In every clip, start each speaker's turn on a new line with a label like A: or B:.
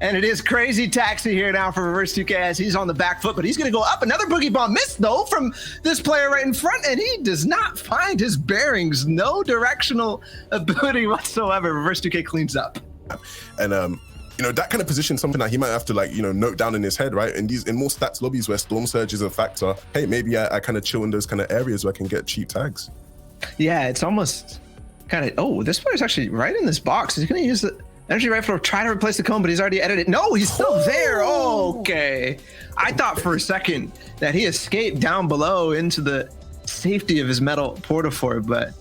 A: And it is Crazy Taxi here now for Reverse 2K as he's on the back foot, but he's going to go up. Another boogie bomb missed, though, from this player right in front, and he does not find his bearings. No directional ability whatsoever. Reverse 2K cleans up.
B: And, you know, that kind of position, something that he might have to, like, you know, note down in his head, right? In more stats lobbies where Storm Surge is a factor, hey, maybe I kind of chill in those kind of areas where I can get cheap tags. Yeah,
A: it's almost kind of, oh, this player's actually right in this box. He's going to use the energy rifle to try to replace the cone, but he's already edited. No, he's still there. Okay. I thought for a second that he escaped down below into the safety of his metal portafor, but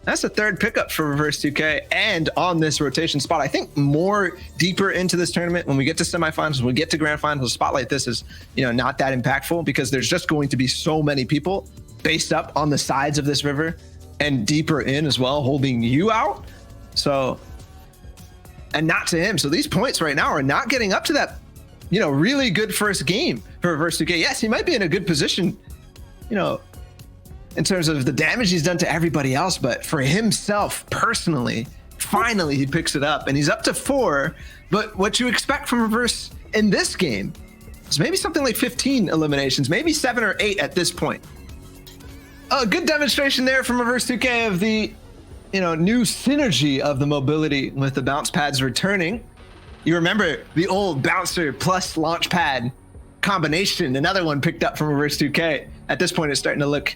A: that's the third pickup for Reverse 2K and on this rotation spot. I think more deeper into this tournament, when we get to semifinals, when we get to grand finals, a spot like this is, you know, not that impactful because there's just going to be so many people based up on the sides of this river and deeper in as well, holding you out. So, and not to him. So these points right now are not getting up to that, you know, really good first game for Reverse 2K. Yes, he might be in a good position, you know, in terms of the damage he's done to everybody else, but for himself personally, finally he picks it up and he's up to 4. But what you expect from Reverse in this game is maybe something like 15 eliminations, maybe 7 or 8 at this point. A good demonstration there from Reverse 2K of the, you know, new synergy of the mobility with the bounce pads returning. You remember the old bouncer plus launch pad combination, another one picked up from Reverse 2K. At this point, it's starting to look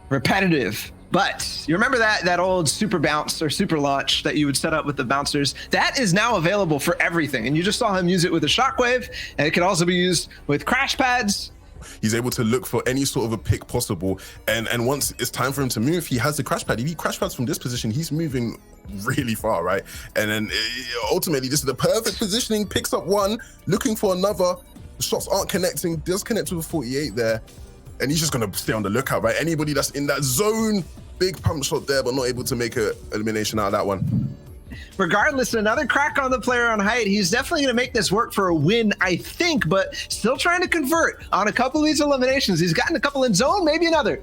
A: repetitive, but you remember that old super bounce or super launch that you would set up with the bouncers? That is now available for everything, and you just saw him use it with a shockwave, and it can also be used with crash pads.
B: He's able to look for any sort of a pick possible, and once it's time for him to move, he has the crash pad. If he crash pads from this position, he's moving really far, right? And then ultimately, this is the perfect positioning. Picks up one, looking for another. The shots aren't connecting. Does connect with a 48 there, and he's just gonna stay on the lookout, right? Anybody that's in that zone, big pump shot there, but not able to make an elimination out of that one.
A: Regardless, another crack on the player on height. He's definitely going to make this work for a win, I think, but still trying to convert on a couple of these eliminations. He's gotten a couple in zone, maybe another.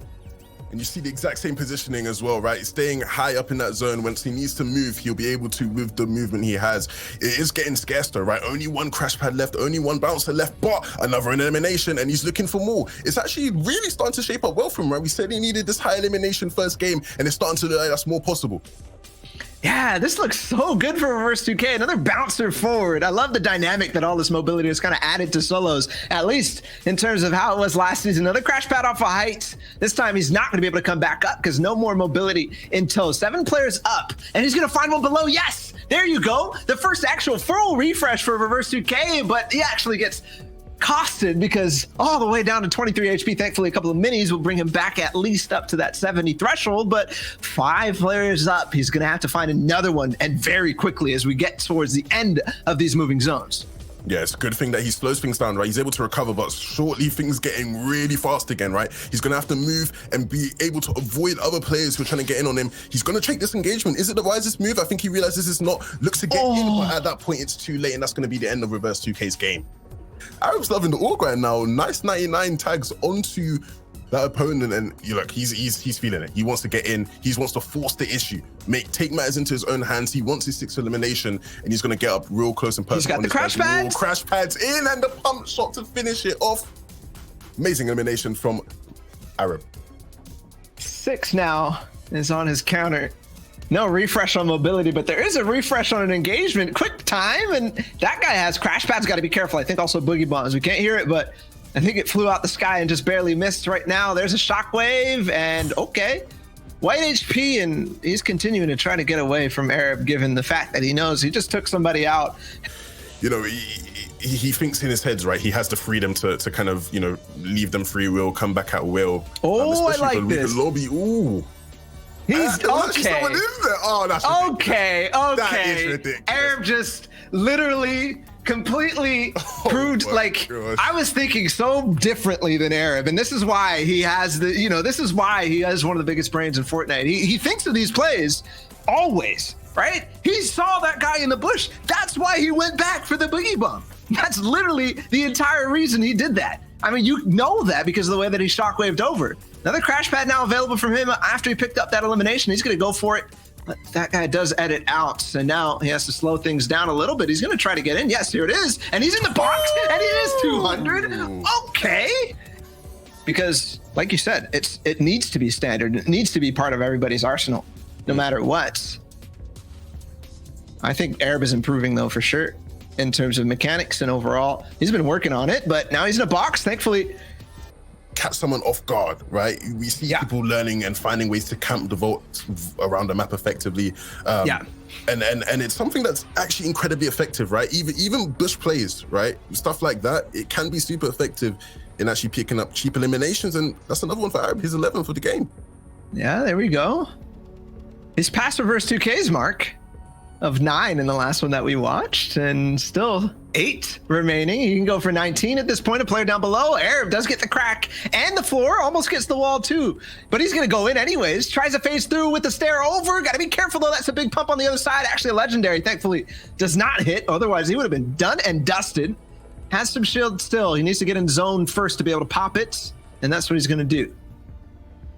B: And you see the exact same positioning as well, right? Staying high up in that zone. Once he needs to move, he'll be able to with the movement he has. It is getting scarce though, right? Only one crash pad left, only one bouncer left, but another elimination, and he's looking for more. It's actually really starting to shape up well for him, right? We said he needed this high elimination first game, and it's starting to look like that's more possible.
A: Yeah, this looks so good for Reverse 2K. Another bouncer forward. I love the dynamic that all this mobility has kind of added to solos, at least in terms of how it was last season. Another crash pad off a height. This time he's not going to be able to come back up because no more mobility in tow. 7 players up, and he's going to find one below. Yes, there you go. The first actual full refresh for Reverse 2K, but he actually gets costed because all the way down to 23 HP. Thankfully, a couple of minis will bring him back at least up to that 70 threshold, but 5 players up. He's going to have to find another one, and very quickly as we get towards the end of these moving zones.
B: Yeah, it's a good thing that he slows things down, right? He's able to recover, but shortly things getting really fast again, right? He's going to have to move and be able to avoid other players who are trying to get in on him. He's going to take this engagement. Is it the wisest move? I think he realizes it's not. Looks to get in, but at that point, it's too late, and that's going to be the end of Reverse 2K's game. Arab's loving the org right now. Nice 99 tags onto that opponent, and you look, he's feeling it. He wants to get in. He wants to force the issue, take matters into his own hands. He wants his 6th elimination, and he's gonna get up real close and personal.
A: He's got the crash pads.
B: Crash pads in, and the pump shot to finish it off. Amazing elimination from Arab.
A: 6 now is on his counter. No refresh on mobility, but there is a refresh on an engagement. Quick time, and that guy has crash pads. Got to be careful. I think also boogie bombs. We can't hear it, but I think it flew out the sky and just barely missed right now. There's a shockwave, and okay. White HP, and he's continuing to try to get away from Arab, given the fact that he knows he just took somebody out.
B: You know, he thinks in his head, right? He has the freedom to kind of, you know, leave them free will, come back at will.
A: Oh, I like this.
B: Lobby. Ooh.
A: He's okay.
B: Oh, that's
A: okay.
B: That is ridiculous.
A: Arab just literally completely proved, like,
B: gosh.
A: I was thinking so differently than Arab, and this is why he has the, you know, this is why he has one of the biggest brains in Fortnite. He thinks of these plays always, right? He saw that guy in the bush. That's why he went back for the boogie bomb. That's literally the entire reason he did that. I mean, you know that because of the way that he shockwaved over. Another crash pad now available from him after he picked up that elimination. He's going to go for it But that guy does edit out, so now he has to slow things down a little bit. He's going to try to get in. Yes, here it is. And he's in the box, and it is 200. Okay. Because, like you said, it needs to be standard. It needs to be part of everybody's arsenal, no matter what. I think Arab is improving, though, for sure, in terms of mechanics and overall. He's been working on it, but now he's in a box, thankfully.
B: Catch someone off guard, right? We see people learning and finding ways to camp the vault around the map effectively. And it's something that's actually incredibly effective, right? Even bush plays, right? Stuff like that, it can be super effective in actually picking up cheap eliminations, and that's another one for Arab. He's 11th for the game.
A: Yeah, there we go. His pass reverse 2Ks mark of 9 in the last one that we watched, and still 8 remaining. He can go for 19 at this point. A player down below. Arab does get the crack and the floor, almost gets the wall too, but he's gonna go in anyways. Tries to phase through with the stare over. Gotta be careful though, that's a big pump on the other side. Actually a legendary, thankfully does not hit, otherwise he would have been done and dusted. Has some shield still. He needs to get in zone first to be able to pop it, and that's what he's gonna do.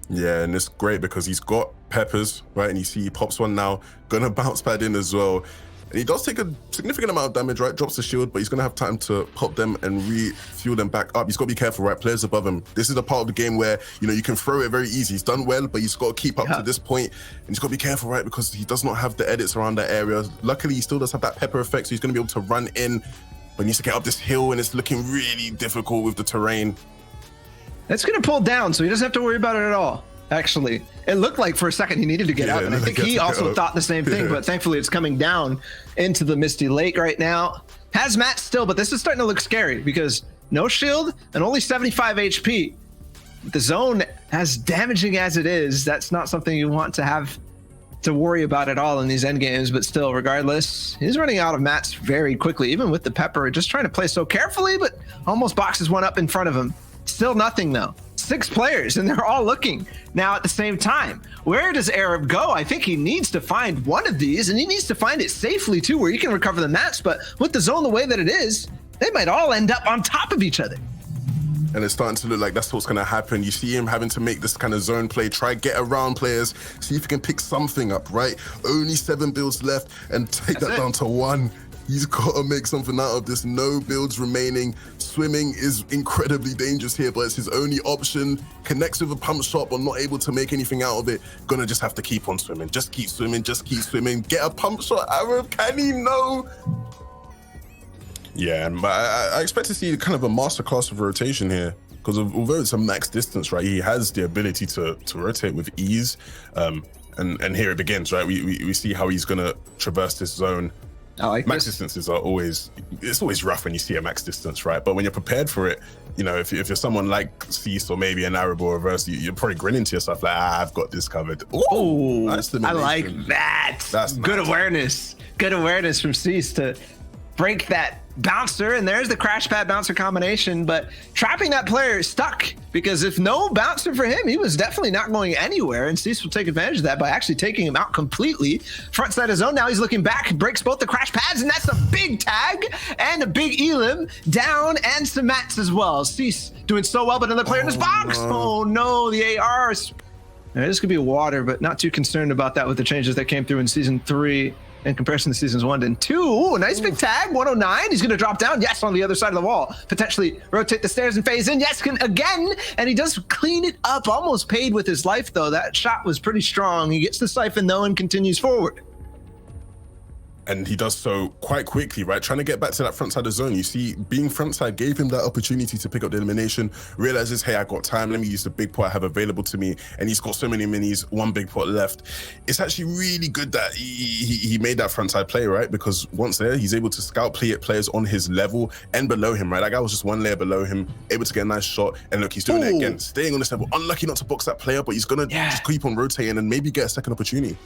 B: Yeah, and it's great because he's got peppers, right? And you see he pops one now, gonna bounce pad in as well. And he does take a significant amount of damage, right? Drops the shield, but he's gonna have time to pop them and refuel them back up. He's gotta be careful, right? Players above him. This is the part of the game where, you know, you can throw it very easy. He's done well, but he's gotta keep up to this point. And he's gotta be careful, right? Because he does not have the edits around that area. Luckily, he still does have that pepper effect, so he's gonna be able to run in, but he needs to get up this hill, and it's looking really difficult with the terrain.
A: That's gonna pull down, so he doesn't have to worry about it at all. Actually, it looked like for a second he needed to get up, and I think he also thought the same thing, but thankfully it's coming down into the Misty Lake right now. Has Matt still, but this is starting to look scary because no shield and only 75 HP. The zone, as damaging as it is, that's not something you want to have to worry about at all in these end games, but still, regardless, he's running out of mats very quickly, even with the pepper, just trying to play so carefully, but almost boxes one up in front of him. Still nothing though. 6 players, and they're all looking now at the same time. Where does Arab go? I think he needs to find one of these, and he needs to find it safely too, where he can recover the mats, but with the zone the way that it is, they might all end up on top of each other.
B: And it's starting to look like that's what's going to happen. You see him having to make this kind of zone play, try get around players, see if he can pick something up, right? Only 7 builds left, and take that down to 1. He's got to make something out of this. No builds remaining. Swimming is incredibly dangerous here, but it's his only option. Connects with a pump shot, but not able to make anything out of it. Gonna just have to keep on swimming. Just keep swimming, just keep swimming. Get a pump shot, Arab. Can he? No. Yeah, but I expect to see kind of a masterclass of rotation here, because although it's a max distance, right, he has the ability to rotate with ease. And here it begins, right? We see how he's gonna traverse this zone. Max distances are always rough when you see a max distance, right? But when you're prepared for it, you know, if you're someone like Cease or maybe an Arab or Reverse, you're probably grinning to yourself like, I've got this covered.
A: Oh, nice, I like that. That's good awareness. Good awareness from Cease to break that bouncer, and there's the crash pad bouncer combination, but trapping that player stuck, because if no bouncer for him, he was definitely not going anywhere, and Cease will take advantage of that by actually taking him out completely. Front side of zone, now he's looking back, breaks both the crash pads, and that's a big tag and a big elim down, and some mats as well. Cease doing so well, but another player in his box. Oh no, the ARs. This could be water, but not too concerned about that with the changes that came through in season 3 in comparison to seasons 1 and 2. Ooh, nice big tag, 109. He's going to drop down. Yes, on the other side of the wall. Potentially rotate the stairs and phase in. Yes, again. And he does clean it up. Almost paid with his life, though. That shot was pretty strong. He gets the siphon, though, and continues forward.
B: And he does so quite quickly, right? Trying to get back to that front side of zone. You see, being front side gave him that opportunity to pick up the elimination, realizes, hey, I got time. Let me use the big pot I have available to me. And he's got so many minis, 1 big pot left. It's actually really good that he made that front side play, right? Because once there, he's able to scout players on his level and below him, right? That guy was just 1 layer below him, able to get a nice shot. And look, he's doing it again, staying on this level. Unlucky not to box that player, but he's going to just keep on rotating and maybe get a second opportunity.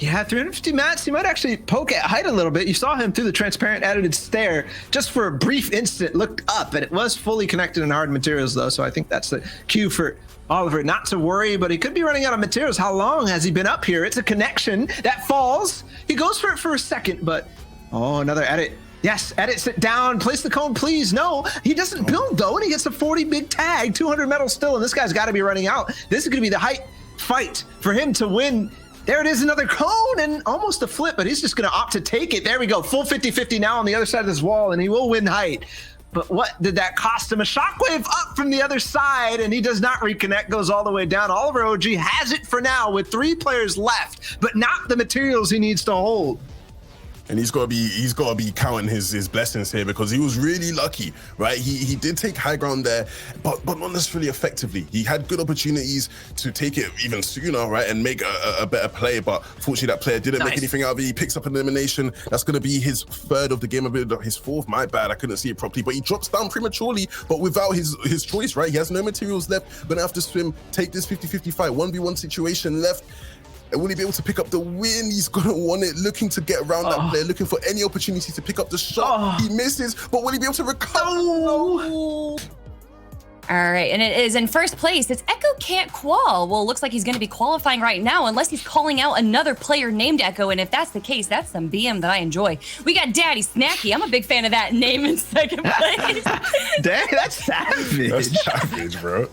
A: Yeah, 350 mats, he might actually poke at height a little bit. You saw him through the transparent edited stare, just for a brief instant, looked up, and it was fully connected in hard materials though, so I think that's the cue for Oliver not to worry, but he could be running out of materials. How long has he been up here? It's a connection that falls. He goes for it for a second, but another edit. Yes, edit, sit down, place the cone, please. No, he doesn't build though, and he gets a 40 big tag, 200 metal still, and this guy's got to be running out. This is going to be the height fight for him to win There it is, another cone and almost a flip, but he's just going to opt to take it. There we go, full 50-50 now on the other side of this wall, and he will win height. But what did that cost him? A shockwave up from the other side, and he does not reconnect, goes all the way down. Oliver OG has it for now with 3 players left, but not the materials he needs to hold.
B: And he's got to be counting his blessings here, because he was really lucky, right? He did take high ground there, but not necessarily effectively. He had good opportunities to take it even sooner, right, and make a better play, but fortunately that player didn't make anything out of it. He picks up an elimination. That's going to be his 3rd of the game, his 4th. My bad, I couldn't see it properly, but he drops down prematurely, but without his choice, right? He has no materials left. Gonna have to swim, take this 50-50 fight, 1v1 situation left. And will he be able to pick up the win? He's going to want it, looking to get around that player, looking for any opportunity to pick up the shot. He misses, but will he be able to recover?
C: All right, and it is in first place. It's Echo Can't Qual. Well, it looks like he's going to be qualifying right now, unless he's calling out another player named Echo. And if that's the case, that's some BM that I enjoy. We got Daddy Snacky. I'm a big fan of that name in second place.
A: Dang, that's savage.
B: That's savage, bro.